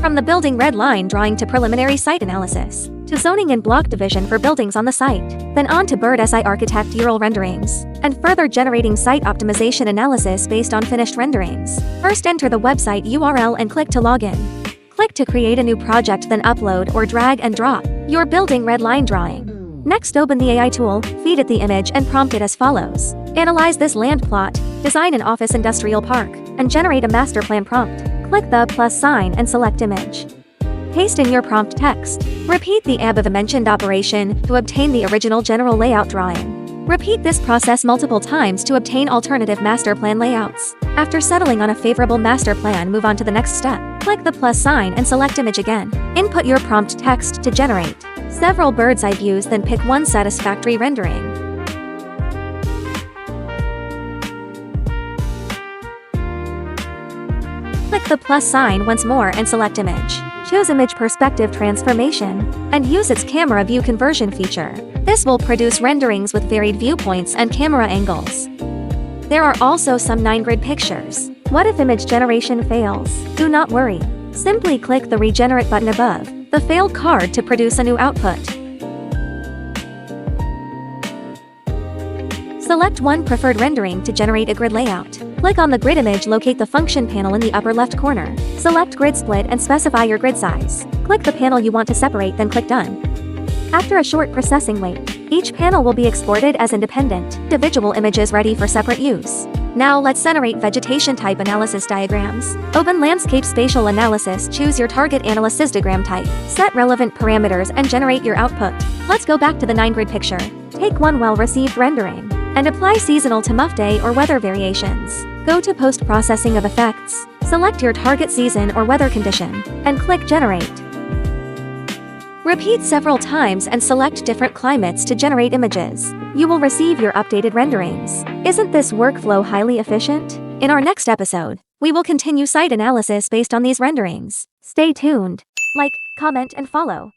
From the building red line drawing to preliminary site analysis, to zoning and block division for buildings on the site, then on to Bird-SI architectural renderings, and further generating site optimization analysis based on finished renderings. First, enter the website URL and click to login. Click to create a new project, then upload or drag and drop your building red line drawing. Next, open the AI tool, feed it the image and prompt it as follows. Analyze this land plot, design an office industrial park, and generate a master plan prompt. Click the plus sign and select image. Paste in your prompt text. Repeat the above-mentioned operation to obtain the original general layout drawing. Repeat this process multiple times to obtain alternative master plan layouts. After settling on a favorable master plan, move on to the next step. Click the plus sign and select image again. Input your prompt text to generate several bird's eye views, then pick one satisfactory rendering. Click the plus sign once more and select image. Choose image perspective transformation and use its camera view conversion feature. This will produce renderings with varied viewpoints and camera angles. There are also some 9-grid pictures. What if image generation fails? Do not worry. Simply click the regenerate button above the failed card to produce a new output. Select one preferred rendering to generate a grid layout. Click on the grid image, locate the function panel in the upper left corner. Select grid split and specify your grid size. Click the panel you want to separate, then click done. After a short processing wait, each panel will be exported as independent, individual images ready for separate use. Now let's generate vegetation type analysis diagrams. Open Landscape Spatial Analysis, choose your target analysis diagram type, set relevant parameters and generate your output. Let's go back to the 9-grid picture. Take one well-received rendering and apply seasonal to month, day, or weather variations. Go to post-processing of effects, select your target season or weather condition, and click Generate. Repeat several times and select different climates to generate images. You will receive your updated renderings. Isn't this workflow highly efficient? In our next episode, we will continue site analysis based on these renderings. Stay tuned. Like, comment, and follow.